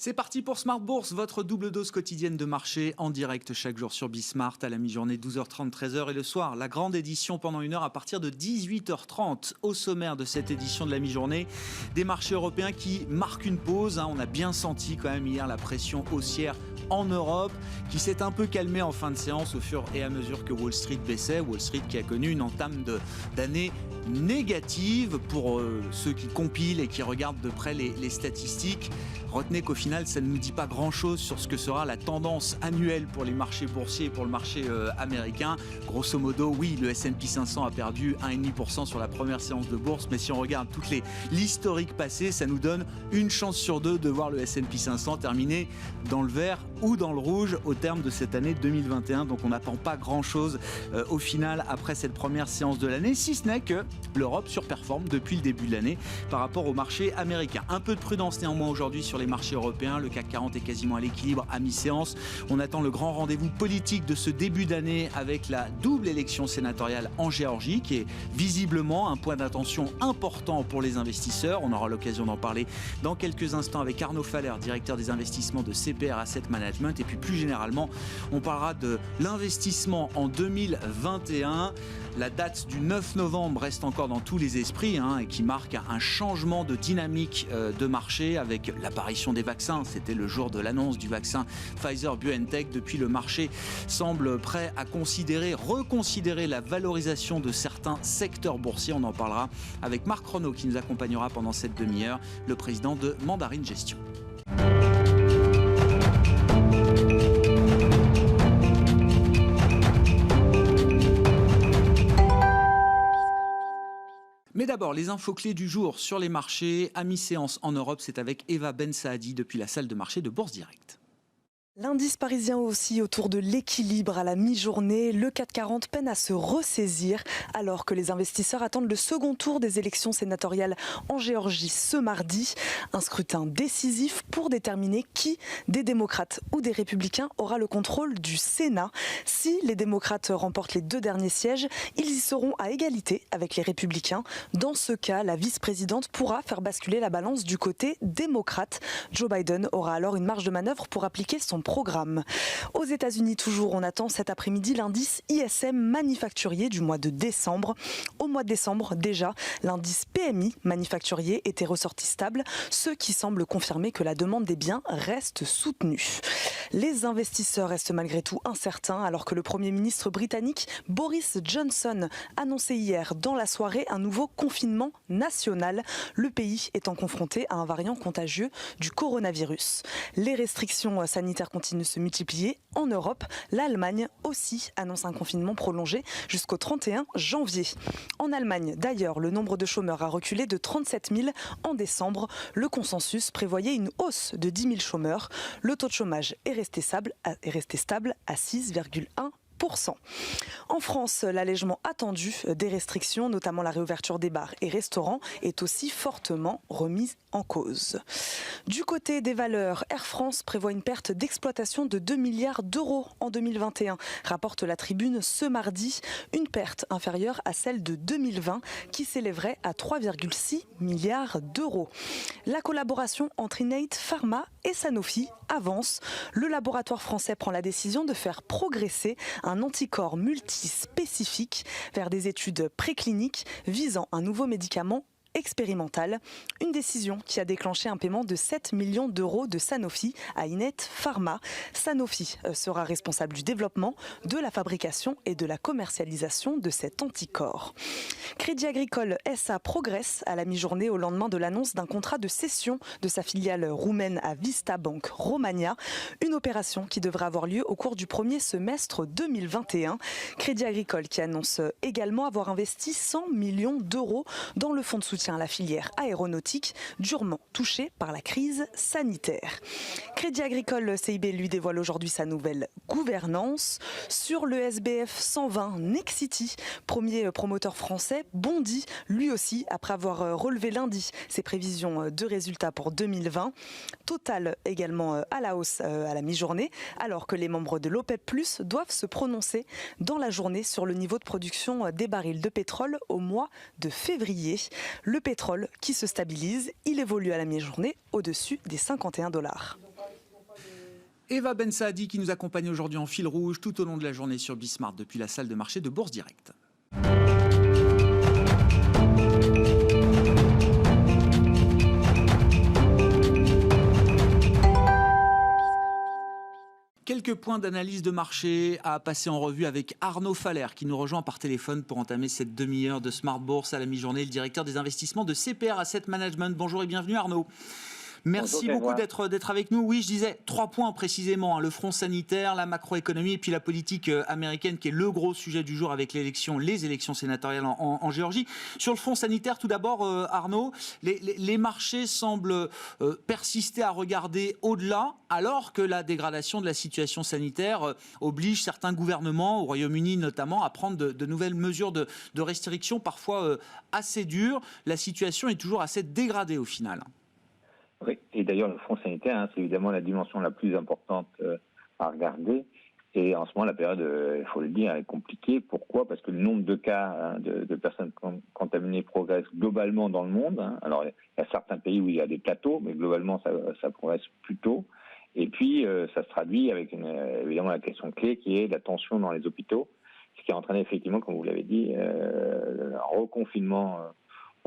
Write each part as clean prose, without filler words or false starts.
C'est parti pour Smart Bourse, votre double dose quotidienne de marché en direct chaque jour sur Bismart à la mi-journée 12h30, 13h et le soir. La grande édition pendant une heure à partir de 18h30. Au sommaire de cette édition de la mi-journée, des marchés européens qui marquent une pause. On a bien senti quand même hier la pression haussière en Europe qui s'est un peu calmée en fin de séance au fur et à mesure que Wall Street baissait. Wall Street qui a connu une entame d'année négative pour ceux qui compilent et qui regardent de près les statistiques. Retenez qu'au final, ça ne nous dit pas grand-chose sur ce que sera la tendance annuelle pour les marchés boursiers et pour le marché américain. Grosso modo, oui, le S&P 500 a perdu 1,5% sur la première séance de bourse, mais si on regarde l'historique passé, ça nous donne une chance sur deux de voir le S&P 500 terminer dans le vert ou dans le rouge au terme de cette année 2021. Donc on n'attend pas grand-chose au final après cette première séance de l'année, si ce n'est que l'Europe surperforme depuis le début de l'année par rapport au marché américain. Un peu de prudence néanmoins aujourd'hui sur les marchés européens. Le CAC 40 est quasiment à l'équilibre à mi-séance. On attend le grand rendez-vous politique de ce début d'année avec la double élection sénatoriale en Géorgie qui est visiblement un point d'attention important pour les investisseurs. On aura l'occasion d'en parler dans quelques instants avec Arnaud Faller, directeur des investissements de CPR Asset Management. Et puis plus généralement, on parlera de l'investissement en 2021. La date du 9 novembre reste encore dans tous les esprits et qui marque un changement de dynamique de marché avec l'apparition des vaccins. C'était le jour de l'annonce du vaccin Pfizer-BioNTech. Depuis, le marché semble prêt à reconsidérer la valorisation de certains secteurs boursiers. On en parlera avec Marc Renaud qui nous accompagnera pendant cette demi-heure, le président de Mandarine Gestion. Mais d'abord, les infos clés du jour sur les marchés. À mi-séance en Europe, c'est avec Eva Ben Saadi depuis la salle de marché de Bourse Direct. L'indice parisien aussi autour de l'équilibre à la mi-journée. Le CAC 40 peine à se ressaisir alors que les investisseurs attendent le second tour des élections sénatoriales en Géorgie ce mardi. Un scrutin décisif pour déterminer qui, des démocrates ou des républicains, aura le contrôle du Sénat. Si les démocrates remportent les 2 derniers sièges, ils y seront à égalité avec les républicains. Dans ce cas, la vice-présidente pourra faire basculer la balance du côté démocrate. Joe Biden aura alors une marge de manœuvre pour appliquer son programme. Aux États-Unis toujours, on attend cet après-midi l'indice ISM manufacturier du mois de décembre. Au mois de décembre, déjà, l'indice PMI manufacturier était ressorti stable, ce qui semble confirmer que la demande des biens reste soutenue. Les investisseurs restent malgré tout incertains alors que le Premier ministre britannique Boris Johnson annonçait hier dans la soirée un nouveau confinement national, le pays étant confronté à un variant contagieux du coronavirus. Les restrictions sanitaires continuent de se multiplier. En Europe, l'Allemagne aussi annonce un confinement prolongé jusqu'au 31 janvier. En Allemagne, d'ailleurs, le nombre de chômeurs a reculé de 37 000 en décembre. Le consensus prévoyait une hausse de 10 000 chômeurs. Le taux de chômage est resté stable à 6,1%. En France, l'allègement attendu des restrictions, notamment la réouverture des bars et restaurants, est aussi fortement remise en cause. Du côté des valeurs, Air France prévoit une perte d'exploitation de 2 milliards d'euros en 2021, rapporte la Tribune ce mardi, une perte inférieure à celle de 2020 qui s'élèverait à 3,6 milliards d'euros. La collaboration entre Innate Pharma et Sanofi avance. Le laboratoire français prend la décision de faire progresser un anticorps multispécifique vers des études précliniques visant un nouveau médicament expérimentale, une décision qui a déclenché un paiement de 7 millions d'euros de Sanofi à Innate Pharma. Sanofi sera responsable du développement, de la fabrication et de la commercialisation de cet anticorps. Crédit Agricole SA progresse à la mi-journée au lendemain de l'annonce d'un contrat de cession de sa filiale roumaine à Vista Bank Romania, une opération qui devrait avoir lieu au cours du premier semestre 2021. Crédit Agricole qui annonce également avoir investi 100 millions d'euros dans le fonds de soutien à la filière aéronautique, durement touchée par la crise sanitaire. Crédit Agricole CIB lui dévoile aujourd'hui sa nouvelle gouvernance. Sur le SBF 120, Nexity, premier promoteur français, bondit lui aussi après avoir relevé lundi ses prévisions de résultats pour 2020. Total également à la hausse à la mi-journée, alors que les membres de l'OPEP+ doivent se prononcer dans la journée sur le niveau de production des barils de pétrole au mois de février. Le pétrole qui se stabilise, il évolue à la mi-journée au-dessus des $51. Eva Ben Saadi qui nous accompagne aujourd'hui en fil rouge tout au long de la journée sur Bismart depuis la salle de marché de Bourse Direct. Quelques points d'analyse de marché à passer en revue avec Arnaud Faller qui nous rejoint par téléphone pour entamer cette demi-heure de Smart Bourse à la mi-journée, le directeur des investissements de CPR Asset Management. Bonjour et bienvenue Arnaud. Merci beaucoup d'être avec nous. Oui, je disais 3 points précisément, le front sanitaire, la macroéconomie et puis la politique américaine qui est le gros sujet du jour avec les élections sénatoriales en Géorgie. Sur le front sanitaire, tout d'abord, Arnaud, les marchés semblent persister à regarder au-delà alors que la dégradation de la situation sanitaire oblige certains gouvernements, au Royaume-Uni notamment, à prendre de nouvelles mesures de restriction, parfois assez dures. La situation est toujours assez dégradée au final. Oui, et d'ailleurs le front sanitaire, c'est évidemment la dimension la plus importante à regarder. Et en ce moment, la période, il faut le dire, est compliquée. Pourquoi ? Parce que le nombre de cas de personnes contaminées progresse globalement dans le monde. Alors, il y a certains pays où il y a des plateaux, mais globalement, ça progresse plutôt. Et puis, ça se traduit avec évidemment la question clé qui est la tension dans les hôpitaux, ce qui a entraîné effectivement, comme vous l'avez dit, un reconfinement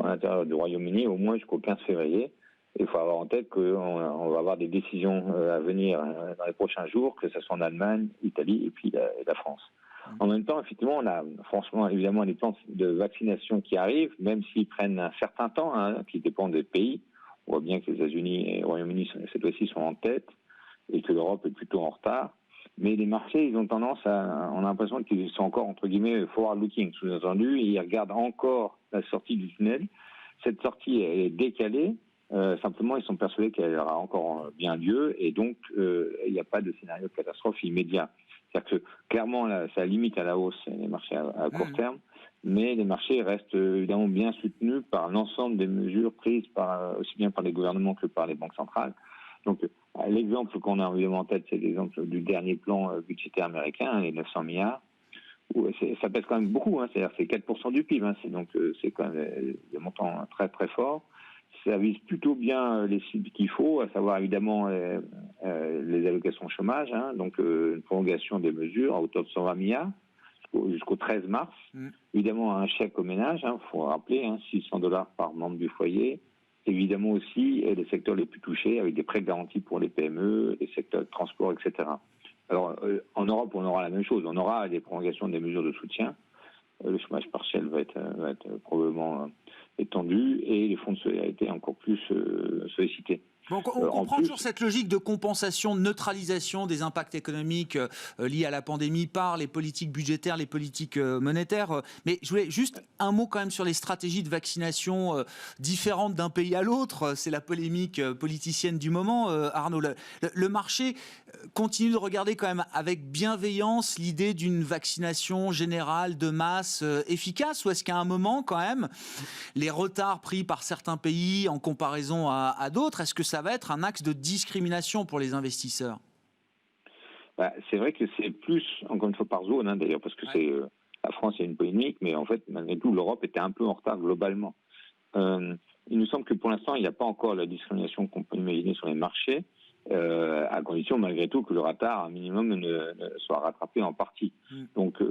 à l'intérieur du Royaume-Uni au moins jusqu'au 15 février. Il faut avoir en tête qu'on va avoir des décisions à venir dans les prochains jours, que ce soit en Allemagne, Italie et puis la France. En même temps, effectivement, on a franchement évidemment les plans de vaccination qui arrivent, même s'ils prennent un certain temps, qui dépendent des pays. On voit bien que les États-Unis et le Royaume-Uni cette fois-ci sont en tête et que l'Europe est plutôt en retard. Mais les marchés, ils ont tendance on a l'impression qu'ils sont encore entre guillemets forward-looking, sous-entendu, et ils regardent encore la sortie du tunnel. Cette sortie est décalée. Simplement, ils sont persuadés qu'elle aura encore bien lieu et donc il n'y a pas de scénario de catastrophe immédiat. C'est-à-dire que clairement, là, ça limite à la hausse les marchés à court terme, mais les marchés restent évidemment bien soutenus par l'ensemble des mesures prises aussi bien par les gouvernements que par les banques centrales. Donc l'exemple qu'on a évidemment en tête, c'est l'exemple du dernier plan budgétaire américain, les 900 milliards. Où ça pèse quand même beaucoup, c'est-à-dire c'est 4% du PIB, donc c'est quand même des montants très très forts. Ça vise plutôt bien les cibles qu'il faut, à savoir évidemment les allocations chômage, donc une prolongation des mesures à hauteur de 120 milliards jusqu'au 13 mars. Évidemment un chèque aux ménages, faut rappeler, $600 par membre du foyer. Évidemment aussi les secteurs les plus touchés avec des prêts garantis pour les PME, les secteurs de transport, etc. Alors en Europe, on aura la même chose. On aura des prolongations des mesures de soutien. Le chômage partiel va être probablement étendu et les fonds de solidarité encore plus sollicités. Bon, on comprend toujours cette logique de compensation, de neutralisation des impacts économiques liés à la pandémie par les politiques budgétaires, les politiques monétaires. Mais je voulais juste un mot quand même sur les stratégies de vaccination différentes d'un pays à l'autre. C'est la polémique politicienne du moment, Arnaud. Le marché continue de regarder quand même avec bienveillance l'idée d'une vaccination générale de masse efficace, ou est-ce qu'à un moment quand même les retards pris par certains pays en comparaison à d'autres, est-ce que ça va être un axe de discrimination pour les investisseurs ? C'est vrai que c'est plus, encore une fois, par zone, d'ailleurs, parce que la France, il y a une polémique, mais en fait, malgré tout, l'Europe était un peu en retard globalement. Il nous semble que pour l'instant, il n'y a pas encore la discrimination qu'on peut imaginer sur les marchés, à condition, malgré tout, que le retard, un minimum, ne soit rattrapé en partie. Donc,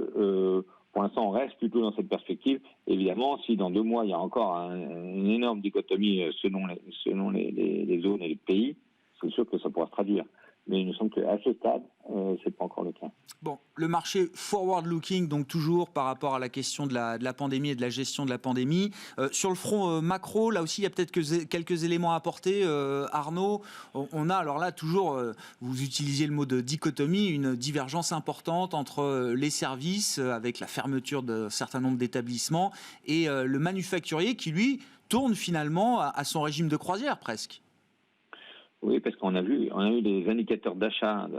pour l'instant, on reste plutôt dans cette perspective. Évidemment, si dans 2 mois, il y a encore une énorme dichotomie selon les zones et les pays, c'est sûr que ça pourra se traduire. Mais il nous semble qu'à ce stade, c'est pas encore le cas. Bon, le marché forward-looking, donc toujours par rapport à la question de la pandémie et de la gestion de la pandémie. Sur le front macro, là aussi, il y a peut-être quelques éléments à apporter. Arnaud, on a, alors là, toujours, vous utilisiez le mot de dichotomie, une divergence importante entre les services, avec la fermeture d'un certain nombre d'établissements, et le manufacturier qui, lui, tourne finalement à son régime de croisière, presque. Oui, parce qu'on a vu des indicateurs d'achat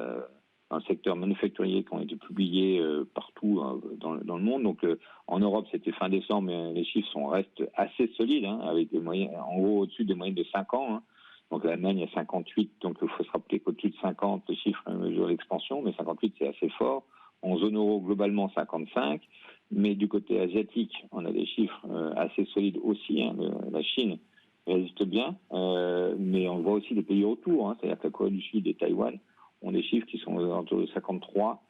dans le secteur manufacturier qui ont été publiés partout dans le monde. Donc en Europe, c'était fin décembre, mais les chiffres restent assez solides, avec des moyennes, en gros au-dessus des moyennes de 5 ans. Donc l'Allemagne, il y a 58, donc il faut se rappeler qu'au-dessus de 50, les chiffres mesurent l'expansion, mais 58, c'est assez fort. En zone euro, globalement, 55. Mais du côté asiatique, on a des chiffres assez solides aussi. La Chine résiste bien, mais on voit aussi des pays autour, c'est-à-dire que la Corée du Sud et Taïwan ont des chiffres qui sont autour de 53,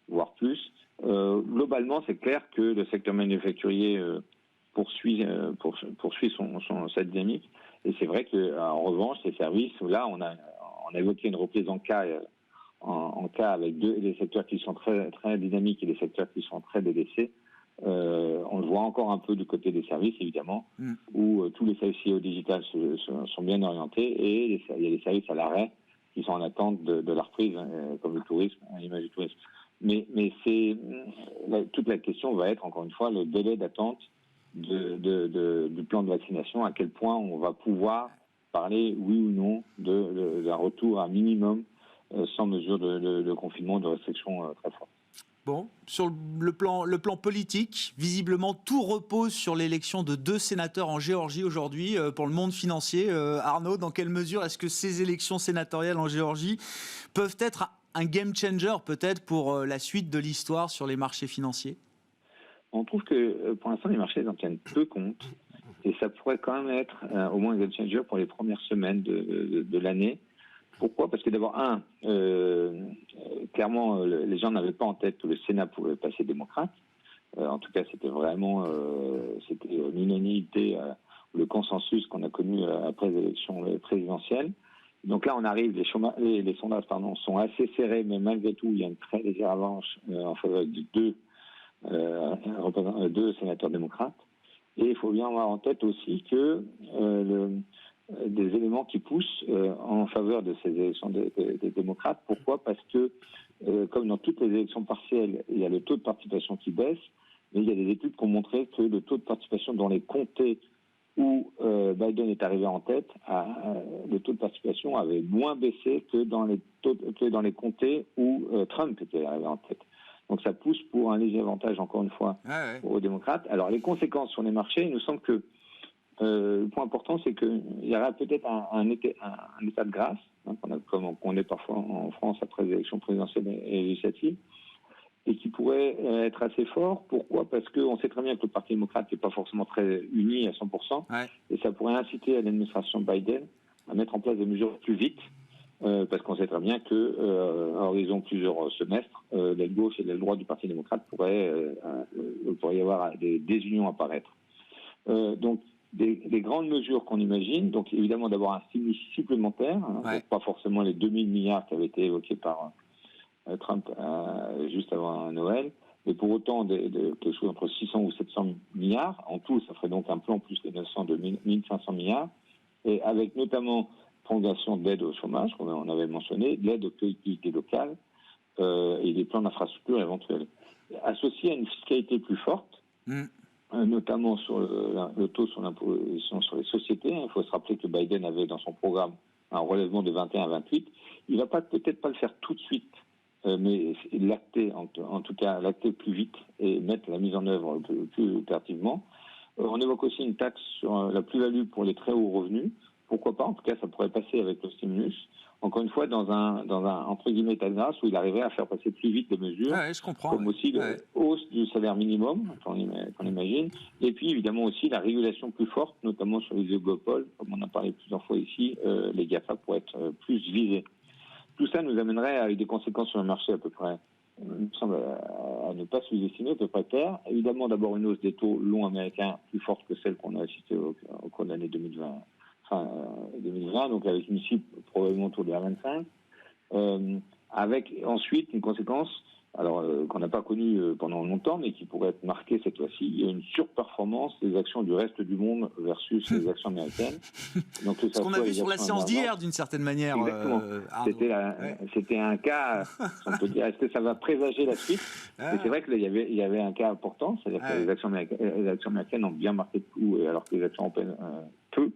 voire plus. Globalement, c'est clair que le secteur manufacturier poursuit sa dynamique. Et c'est vrai qu'en revanche, les services, là, on a évoqué une reprise en cas avec des secteurs qui sont très, très dynamiques et des secteurs qui sont très délaissés. On le voit encore un peu du côté des services, évidemment, où tous les services au digital sont bien orientés et il y a des services à l'arrêt qui sont en attente de la reprise, comme le tourisme, l'image du tourisme. Mais toute la question va être, encore une fois, le délai d'attente du plan de vaccination, à quel point on va pouvoir parler, oui ou non, d'un retour à minimum sans mesure de confinement, de restriction très forte. Bon, sur le plan politique, visiblement tout repose sur l'élection de 2 sénateurs en Géorgie aujourd'hui pour le monde financier. Arnaud, dans quelle mesure est-ce que ces élections sénatoriales en Géorgie peuvent être un game changer peut-être pour la suite de l'histoire sur les marchés financiers ? On trouve que pour l'instant les marchés en tiennent peu compte et ça pourrait quand même être au moins un game changer pour les premières semaines de l'année. Pourquoi ? Parce que d'abord, clairement, les gens n'avaient pas en tête que le Sénat pouvait passer démocrate. En tout cas, c'était vraiment l'unanimité, le consensus qu'on a connu après les élections présidentielles. Donc là, on arrive, les sondages sont assez serrés, mais malgré tout, il y a une très légère avance en faveur de deux sénateurs démocrates. Et il faut bien avoir en tête aussi que des éléments qui poussent en faveur de ces élections des démocrates. Pourquoi ? Parce que, comme dans toutes les élections partielles, il y a le taux de participation qui baisse, mais il y a des études qui ont montré que le taux de participation dans les comtés où Biden est arrivé en tête, le taux de participation avait moins baissé que dans les comtés où Trump était arrivé en tête. Donc ça pousse pour un léger avantage, encore une fois, aux démocrates. Alors les conséquences sur les marchés, il nous semble que le point important, c'est qu'il y aura peut-être un état de grâce, comme on est parfois en France après les élections présidentielles et législatives, et qui pourrait être assez fort. Pourquoi ? Parce qu'on sait très bien que le Parti démocrate n'est pas forcément très uni à 100%, et ça pourrait inciter l'administration Biden à mettre en place des mesures plus vite, parce qu'on sait très bien qu'à horizon plusieurs semestres, l'aile gauche et l'aile droite du Parti démocrate pourrait y avoir des désunions apparaître. Donc, des grandes mesures qu'on imagine, donc évidemment d'abord un stimulus supplémentaire, donc pas forcément les 2000 milliards qui avaient été évoqués par Trump juste avant Noël, mais pour autant quelque chose entre 600 ou 700 milliards. En tout, ça ferait donc un plan plus de 900 de 1500 milliards, et avec notamment prolongation d'aide au chômage, comme on avait mentionné, de l'aide aux collectivités locales et des plans d'infrastructure éventuels. Associé à une fiscalité plus forte, notamment sur le taux sur l'imposition sur les sociétés. Il faut se rappeler que Biden avait dans son programme un relèvement de 21 à 28. Il ne va peut-être pas le faire tout de suite, mais l'acter, en tout cas l'acter plus vite et mettre la mise en œuvre plus tardivement. On évoque aussi une taxe sur la plus-value pour les très hauts revenus. Pourquoi pas ? En tout cas, ça pourrait passer avec le stimulus. Encore une fois, dans un entre guillemets état de grâce où il arriverait à faire passer plus vite des mesures, comme aussi la hausse du salaire minimum, qu'on imagine, et puis évidemment aussi la régulation plus forte, notamment sur les oligopoles, comme on en a parlé plusieurs fois ici, les GAFA pourraient être plus visés. Tout ça nous amènerait avec des conséquences sur le marché à peu près, il me semble, à ne pas sous-estimer, à peu près clair. Évidemment, d'abord une hausse des taux longs américains plus forte que celle qu'on a assistée au cours de l'année 2020. 2020, donc avec une cible probablement autour de la 25, avec ensuite une conséquence qu'on n'a pas connue pendant longtemps, mais qui pourrait être marquée cette fois-ci. Il y a une surperformance des actions du reste du monde versus les actions américaines. Donc, ce qu'on a vu sur la séance d'hier, d'une certaine manière. Exactement. C'était un cas, on peut dire, est-ce que ça va présager la suite ? Et c'est vrai qu'il y avait un cas important, c'est-à-dire que les actions américaines ont bien marqué le coup, alors que les actions européennes peu.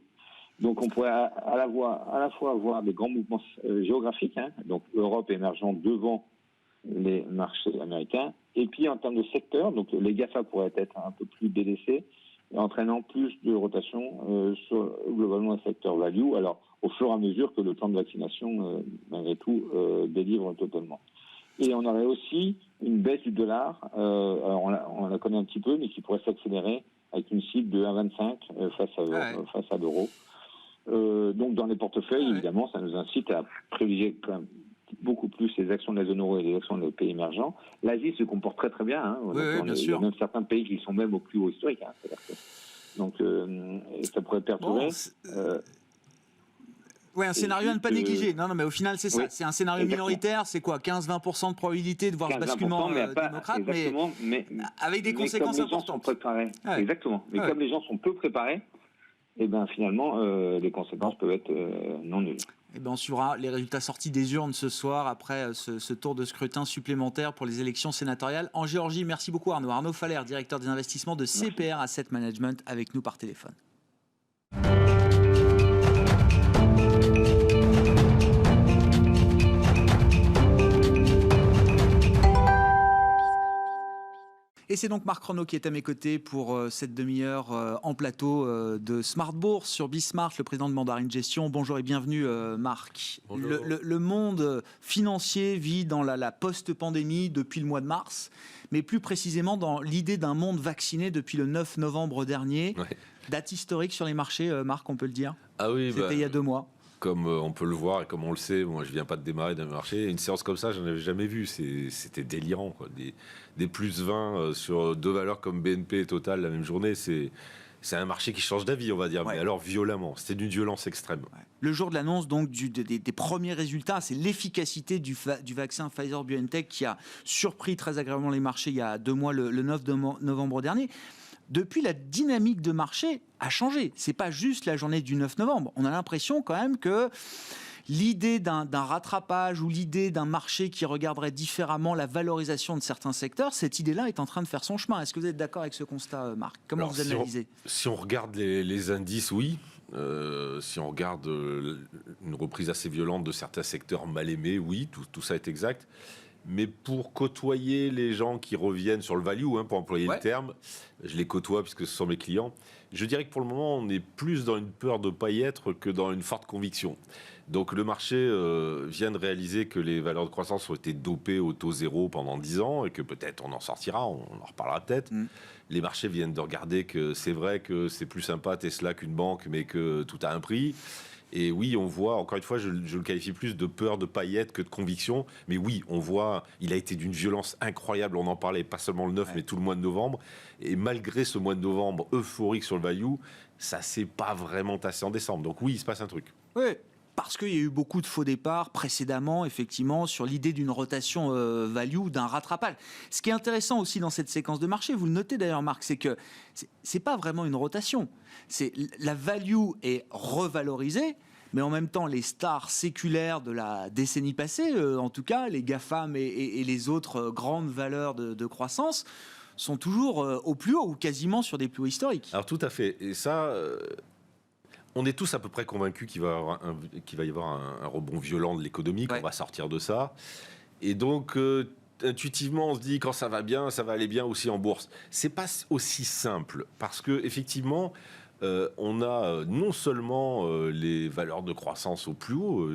Donc on pourrait à la fois avoir des grands mouvements géographiques, donc Europe émergeant devant les marchés américains, et puis en termes de secteur, donc les GAFA pourraient être un peu plus délaissés, entraînant plus de rotation sur globalement le secteur value, alors au fur et à mesure que le plan de vaccination, malgré tout, délivre totalement. Et on aurait aussi une baisse du dollar, alors on la connaît un petit peu, mais qui pourrait s'accélérer avec une cible de 1,25 face à l'euro. Donc dans les portefeuilles, évidemment, ça nous incite à privilégier quand même beaucoup plus les actions de la zone euro et les actions des pays émergents. L'Asie se comporte très très bien. Oui, bien sûr. Il y a même certains pays qui sont même au plus haut historique. Donc ça pourrait perturber. Oui, un scénario à ne pas négliger. Non, mais au final, c'est ça. C'est un scénario minoritaire. C'est quoi, 15-20% de probabilité de voir ce basculement démocrate, mais avec des conséquences importantes. Exactement. Mais comme les gens sont peu préparés, et ben finalement, les conséquences peuvent être non nulles. Eh ben, on suivra les résultats sortis des urnes ce soir après ce tour de scrutin supplémentaire pour les élections sénatoriales en Géorgie. Merci beaucoup Arnaud. Arnaud Faller, directeur des investissements de CPR Asset Management, avec nous par téléphone. Et c'est donc Marc Renaud qui est à mes côtés pour cette demi-heure en plateau de Smart Bourse sur Bismart, le président de Mandarin Gestion. Bonjour et bienvenue Marc. Bonjour. Le monde financier vit dans la post-pandémie depuis le mois de mars, mais plus précisément dans l'idée d'un monde vacciné depuis le 9 novembre dernier. Ouais. Date historique sur les marchés, Marc, on peut le dire. Ah oui, c'était il y a 2 mois. Comme on peut le voir et comme on le sait, moi je viens pas de démarrer d'un marché, une séance comme ça, j'en avais jamais vu. C'était délirant, quoi. Des plus 20 sur 2 valeurs comme BNP et Total la même journée, c'est un marché qui change d'avis, on va dire, mais alors violemment. C'était d'une violence extrême. Ouais. Le jour de l'annonce donc des premiers résultats, c'est l'efficacité du vaccin Pfizer-BioNTech qui a surpris très agréablement les marchés il y a 2 mois, le 9 novembre dernier. Depuis, la dynamique de marché a changé. C'est pas juste la journée du 9 novembre. On a l'impression quand même que l'idée d'un rattrapage ou l'idée d'un marché qui regarderait différemment la valorisation de certains secteurs, cette idée-là est en train de faire son chemin. Est-ce que vous êtes d'accord avec ce constat, Marc ? Comment vous analysez ? Si on regarde les indices, oui. Si on regarde une reprise assez violente de certains secteurs mal aimés, oui, tout ça est exact. Mais pour côtoyer les gens qui reviennent sur le value, pour employer le terme, je les côtoie puisque ce sont mes clients, je dirais que pour le moment, on est plus dans une peur de ne pas y être que dans une forte conviction. Donc le marché vient de réaliser que les valeurs de croissance ont été dopées au taux zéro pendant 10 ans et que peut-être on en sortira, on en reparlera peut-être. Les marchés viennent de regarder que c'est vrai que c'est plus sympa Tesla qu'une banque, mais que tout a un prix. Et oui, on voit, encore une fois, je le qualifie plus de peur de paillettes que de conviction. Mais oui, on voit, il a été d'une violence incroyable. On en parlait pas seulement le 9, mais tout le mois de novembre. Et malgré ce mois de novembre euphorique sur le value, ça s'est pas vraiment tassé en décembre. Donc oui, il se passe un truc. Oui. Parce qu'il y a eu beaucoup de faux départs précédemment, effectivement, sur l'idée d'une rotation value, d'un rattrapage. Ce qui est intéressant aussi dans cette séquence de marché, vous le notez d'ailleurs, Marc, c'est que c'est pas vraiment une rotation. La value est revalorisée, mais en même temps, les stars séculaires de la décennie passée, en tout cas, les GAFAM et les autres grandes valeurs de croissance, sont toujours au plus haut ou quasiment sur des plus hauts historiques. Alors tout à fait. Et ça... On est tous à peu près convaincus qu'il va y avoir un rebond violent de l'économie, qu'on va sortir de ça. Et donc, intuitivement, on se dit, quand ça va bien, ça va aller bien aussi en bourse. C'est pas aussi simple, parce que effectivement, on a non seulement les valeurs de croissance au plus haut,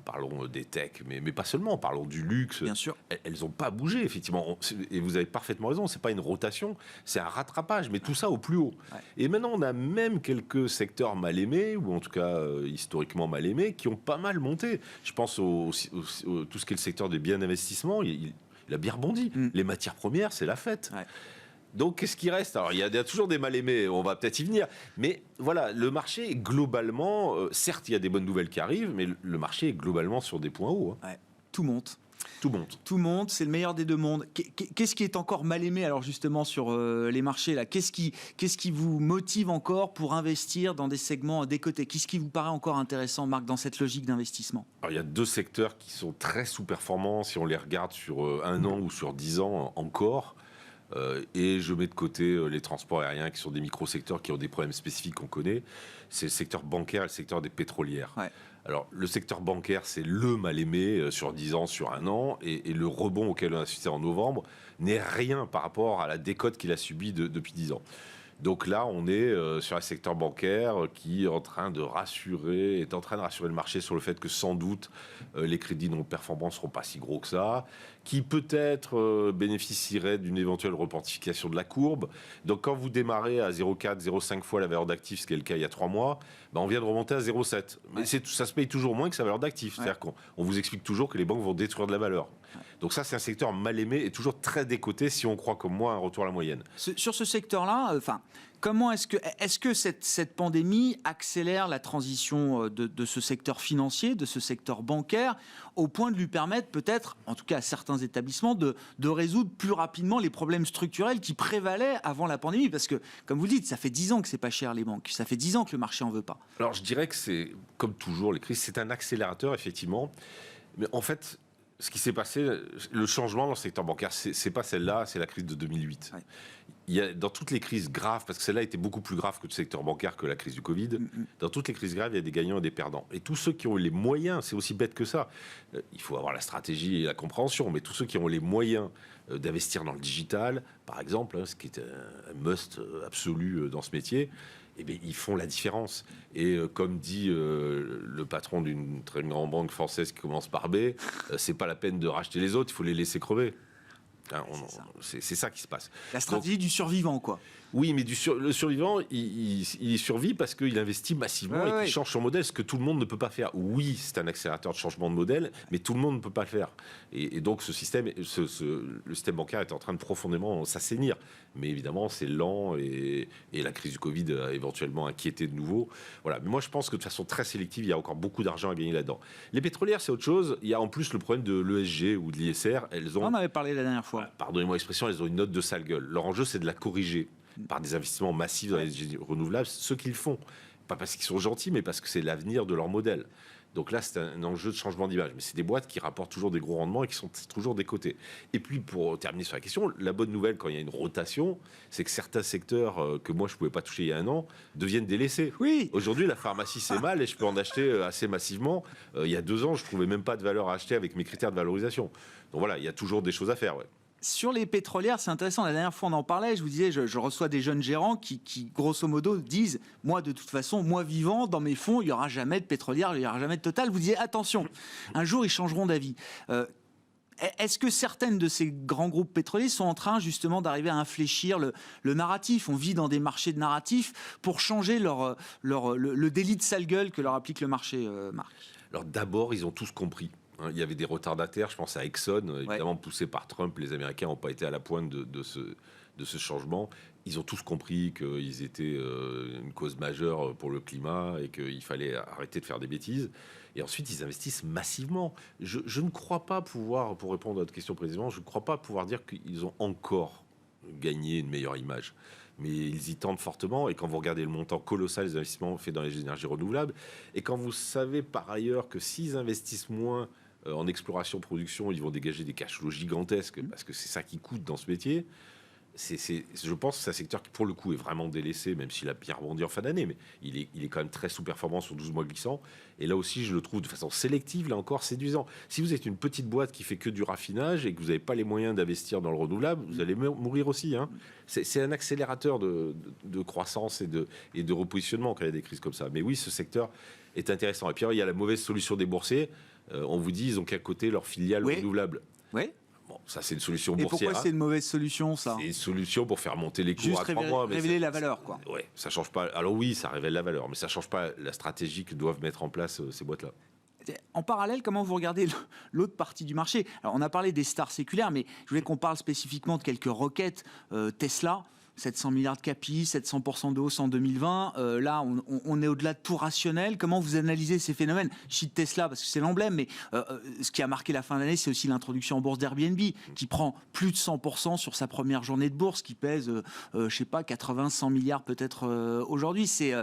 parlons des techs, mais pas seulement, parlons du luxe. Bien sûr. Elles n'ont pas bougé, effectivement. Et vous avez parfaitement raison, c'est pas une rotation, c'est un rattrapage, mais tout ça au plus haut. Ouais. Et maintenant, on a même quelques secteurs mal aimés, ou en tout cas historiquement mal aimés, qui ont pas mal monté. Je pense au tout ce qui est le secteur des biens d'investissement, il a bien rebondi. Les matières premières, c'est la fête. Ouais. Donc, qu'est-ce qui reste ? Alors, il y a toujours des mal-aimés, on va peut-être y venir. Mais voilà, le marché, globalement, certes, il y a des bonnes nouvelles qui arrivent, mais le marché est globalement sur des points hauts. Ouais, tout monte. Tout monte, c'est le meilleur des deux mondes. Qu'est-ce qui est encore mal aimé, alors justement, sur les marchés là ? Qu'est-ce qui vous motive encore pour investir dans des segments décotés ? Qu'est-ce qui vous paraît encore intéressant, Marc, dans cette logique d'investissement ? Alors, il y a 2 secteurs qui sont très sous-performants, si on les regarde sur 1 an ou sur 10 ans encore. Et je mets de côté les transports aériens qui sont des micro-secteurs qui ont des problèmes spécifiques qu'on connaît. C'est le secteur bancaire et le secteur des pétrolières. Ouais. Alors, le secteur bancaire, c'est le mal aimé sur 10 ans, sur 1 an. Et le rebond auquel on a assisté en novembre n'est rien par rapport à la décote qu'il a subie depuis 10 ans. Donc là, on est sur un secteur bancaire qui est en train de rassurer le marché sur le fait que sans doute les crédits non performants ne seront pas si gros que ça, qui peut-être bénéficierait d'une éventuelle repentification de la courbe. Donc quand vous démarrez à 0,4, 0,5 fois la valeur d'actif, ce qui est le cas il y a 3 mois, on vient de remonter à 0,7. Mais ça se paye toujours moins que sa valeur d'actif. C'est-à-dire qu'on vous explique toujours que les banques vont détruire de la valeur. Donc ça, c'est un secteur mal aimé et toujours très décoté si on croit comme moi à un retour à la moyenne. Sur ce secteur-là, comment est-ce que cette pandémie accélère la transition de ce secteur financier, de ce secteur bancaire, au point de lui permettre peut-être, en tout cas à certains établissements, de résoudre plus rapidement les problèmes structurels qui prévalaient avant la pandémie? Parce que, comme vous le dites, ça fait 10 ans que c'est pas cher les banques, ça fait 10 ans que le marché en veut pas. Alors je dirais que c'est, comme toujours, les crises, c'est un accélérateur, effectivement. Mais en fait, ce qui s'est passé, le changement dans le secteur bancaire, c'est pas celle-là, c'est la crise de 2008. Ouais. Il y a, dans toutes les crises graves, parce que celle-là était beaucoup plus grave que le secteur bancaire, que la crise du Covid, dans toutes les crises graves, il y a des gagnants et des perdants. Et tous ceux qui ont les moyens, c'est aussi bête que ça, il faut avoir la stratégie et la compréhension, mais tous ceux qui ont les moyens d'investir dans le digital, par exemple, ce qui est un must absolu dans ce métier, eh bien, ils font la différence. Et comme dit le patron d'une très grande banque française qui commence par B, c'est pas la peine de racheter les autres, il faut les laisser crever. C'est ça qui se passe. La stratégie du survivant, quoi. Oui, mais le survivant, il survit parce qu'il investit massivement et qu'il change son modèle, ce que tout le monde ne peut pas faire. Oui, c'est un accélérateur de changement de modèle, mais tout le monde ne peut pas le faire. Et donc, le système bancaire est en train de profondément s'assainir. Mais évidemment, c'est lent et la crise du Covid a éventuellement inquiété de nouveau. Voilà. Mais moi, je pense que de façon très sélective, il y a encore beaucoup d'argent à gagner là-dedans. Les pétrolières, c'est autre chose. Il y a en plus le problème de l'ESG ou de l'ISR. On en avait parlé la dernière fois. Pardonnez-moi l'expression, elles ont une note de sale gueule. Leur enjeu, c'est de la corriger par des investissements massifs dans les énergies renouvelables, ceux qui le font. Pas parce qu'ils sont gentils, mais parce que c'est l'avenir de leur modèle. Donc là, c'est un enjeu de changement d'image. Mais c'est des boîtes qui rapportent toujours des gros rendements et qui sont toujours décotées. Et puis, pour terminer sur la question, la bonne nouvelle, quand il y a une rotation, c'est que certains secteurs que moi, je ne pouvais pas toucher il y a un an, deviennent délaissés. Oui. Aujourd'hui, la pharmacie, c'est mal et je peux en acheter assez massivement. Il y a 2 ans, je ne trouvais même pas de valeur à acheter avec mes critères de valorisation. Donc voilà, il y a toujours des choses à faire, ouais. Sur les pétrolières, c'est intéressant. La dernière fois, on en parlait. Je vous disais, je reçois des jeunes gérants qui, grosso modo, disent moi, de toute façon, moi vivant, dans mes fonds, il n'y aura jamais de pétrolière, il n'y aura jamais de Total. Vous disiez attention, un jour, ils changeront d'avis. Est-ce que certaines de ces grands groupes pétroliers sont en train, justement, d'arriver à infléchir le narratif? On vit dans des marchés de narratifs pour changer le délit de sale gueule que leur applique le marché, Marc. Alors d'abord, ils ont tous compris. Il y avait des retardataires, je pense à Exxon, évidemment poussé par Trump. Les Américains n'ont pas été à la pointe de ce changement. Ils ont tous compris qu'ils étaient une cause majeure pour le climat et qu'il fallait arrêter de faire des bêtises. Et ensuite, ils investissent massivement. Je ne crois pas pouvoir, pour répondre à votre question précisément, je ne crois pas pouvoir dire qu'ils ont encore gagné une meilleure image. Mais ils y tentent fortement. Et quand vous regardez le montant colossal des investissements faits dans les énergies renouvelables, et quand vous savez par ailleurs que s'ils investissent moins en exploration-production, ils vont dégager des cash flows gigantesques, parce que c'est ça qui coûte dans ce métier. Je pense que c'est un secteur qui, pour le coup, est vraiment délaissé, même s'il a bien rebondi en fin d'année, mais il est quand même très sous-performant sur 12 mois glissants. Et là aussi, je le trouve de façon sélective, là encore, séduisant. Si vous êtes une petite boîte qui fait que du raffinage et que vous n'avez pas les moyens d'investir dans le renouvelable, vous allez mourir aussi. Hein. C'est un accélérateur de croissance et de repositionnement quand il y a des crises comme ça. Mais oui, ce secteur est intéressant. Et puis, il y a la mauvaise solution des boursiers. On vous dit, ils ont qu'à côté leur filiale renouvelable. Oui. Bon, ça, c'est une solution boursière. Et pourquoi c'est une mauvaise solution, ça? C'est une solution pour faire monter les cours à 3 mois. Révéler la valeur, quoi. Oui, ça change pas. Alors oui, ça révèle la valeur, mais ça change pas la stratégie que doivent mettre en place ces boîtes-là. En parallèle, comment vous regardez l'autre partie du marché? Alors, on a parlé des stars séculaires, mais je voulais qu'on parle spécifiquement de quelques roquettes. Tesla, 700 milliards de capi, 700% de hausse en 2020. Là, on est au-delà de tout rationnel. Comment vous analysez ces phénomènes? Je cite Tesla parce que c'est l'emblème, mais ce qui a marqué la fin d'année, c'est aussi l'introduction en bourse d'Airbnb, qui prend plus de 100% sur sa première journée de bourse, qui pèse, je sais pas, 80, 100 milliards peut-être aujourd'hui. C'est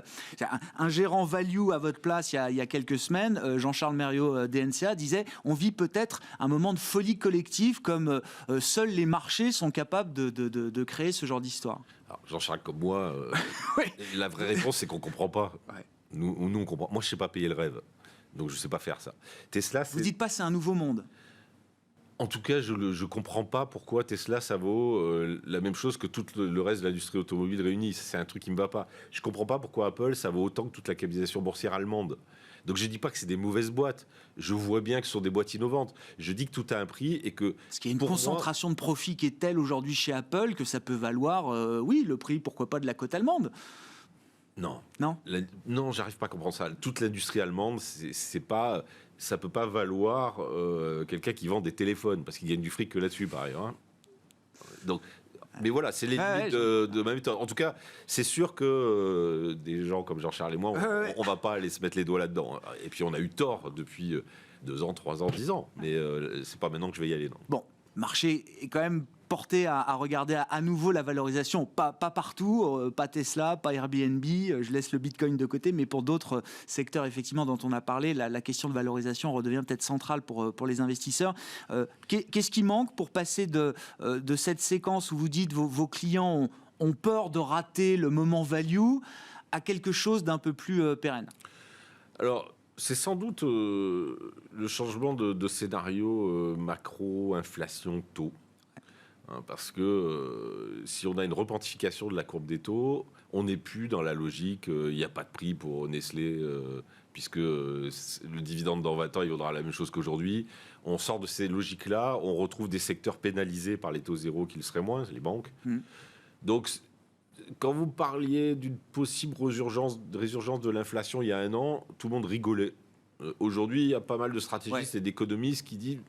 un gérant value à votre place il y a quelques semaines, Jean-Charles Merriot, DNCA, disait on vit peut-être un moment de folie collective comme seuls les marchés sont capables de créer ce genre d'histoire. Alors, Jean-Charles, comme moi, la vraie réponse, c'est qu'on ne comprend pas. Ouais. Nous, on comprend. Moi, je ne sais pas payer le rêve. Donc, je ne sais pas faire ça. Tesla, vous ne dites pas c'est un nouveau monde? En tout cas, je ne comprends pas pourquoi Tesla, ça vaut la même chose que tout le reste de l'industrie automobile réunie. C'est un truc qui ne me va pas. Je ne comprends pas pourquoi Apple, ça vaut autant que toute la capitalisation boursière allemande. Donc je ne dis pas que c'est des mauvaises boîtes. Je vois bien que ce sont des boîtes innovantes. Je dis que tout a un prix et que... Parce qu'il y a une concentration de profit qui est telle aujourd'hui chez Apple que ça peut valoir, oui, le prix, pourquoi pas, de la côte allemande. Non. Non, Non, j'arrive pas à comprendre ça. Toute l'industrie allemande, c'est pas... Ça peut pas valoir quelqu'un qui vend des téléphones, parce qu'il gagne du fric que là-dessus, par ailleurs. Hein. Donc, mais voilà, c'est les limites de ma méthode. En tout cas, c'est sûr que des gens comme Jean-Charles et moi, on va pas aller se mettre les doigts là-dedans. Et puis, on a eu tort depuis 2 ans, 3 ans, 10 ans. Mais c'est pas maintenant que je vais y aller, non. bon, marché est quand même porté à regarder à nouveau la valorisation. Pas partout, pas Tesla, pas Airbnb, je laisse le Bitcoin de côté, mais pour d'autres secteurs effectivement dont on a parlé, la question de valorisation redevient peut-être centrale pour les investisseurs. Qu'est-ce qui manque pour passer de cette séquence où vous dites vos clients ont peur de rater le moment value à quelque chose d'un peu plus pérenne? Alors, c'est sans doute le changement de scénario macro, inflation, taux. Parce que si on a une repentification de la courbe des taux, on n'est plus dans la logique, il n'y a pas de prix pour Nestlé, puisque le dividende dans 20 ans, il vaudra la même chose qu'aujourd'hui. On sort de ces logiques-là, on retrouve des secteurs pénalisés par les taux zéro qui le seraient moins, les banques. Donc, quand vous parliez d'une possible résurgence de l'inflation il y a 1 an, tout le monde rigolait. Aujourd'hui, il y a pas mal de stratégistes et d'économistes qui disent...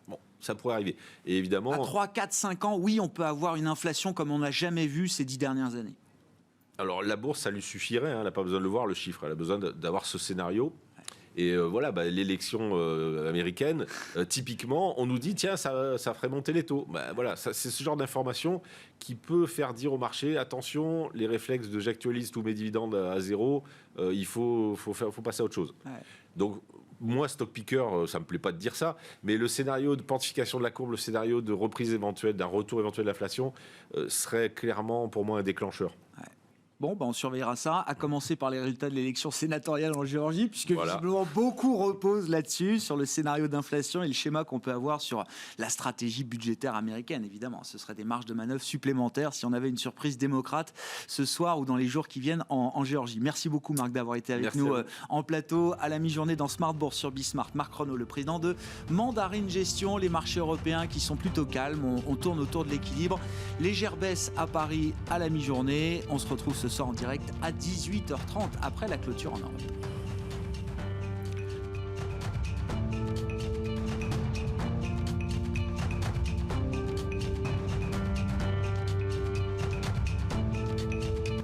Bon, ça pourrait arriver. Et évidemment... À 3, 4, 5 ans, oui, on peut avoir une inflation comme on n'a jamais vu ces 10 dernières années. Alors, la bourse, ça lui suffirait. Hein, elle n'a pas besoin de le voir, le chiffre. Elle a besoin d'avoir ce scénario. Et voilà, l'élection américaine, typiquement, on nous dit, tiens, ça ferait monter les taux. Voilà, c'est ce genre d'information qui peut faire dire au marché, attention, les réflexes de j'actualise tous mes dividendes à zéro, il faut passer à autre chose. Ouais. Donc, moi, stock picker, ça me plaît pas de dire ça, mais le scénario de quantification de la courbe, le scénario de reprise éventuelle, d'un retour éventuel de l'inflation, serait clairement pour moi un déclencheur. Ouais. Bon, on surveillera ça, à commencer par les résultats de l'élection sénatoriale en Géorgie, puisque visiblement beaucoup repose là-dessus, sur le scénario d'inflation et le schéma qu'on peut avoir sur la stratégie budgétaire américaine, évidemment. Ce serait des marges de manœuvre supplémentaires si on avait une surprise démocrate ce soir ou dans les jours qui viennent en Géorgie. Merci beaucoup, Marc, d'avoir été avec nous en plateau à la mi-journée dans Smart Bourse sur Bismart. Marc Renaud, le président de Mandarin Gestion, les marchés européens qui sont plutôt calmes. On tourne autour de l'équilibre. Légère baisse à Paris à la mi-journée. On se retrouve ce soir en direct à 18h30 après la clôture en Europe.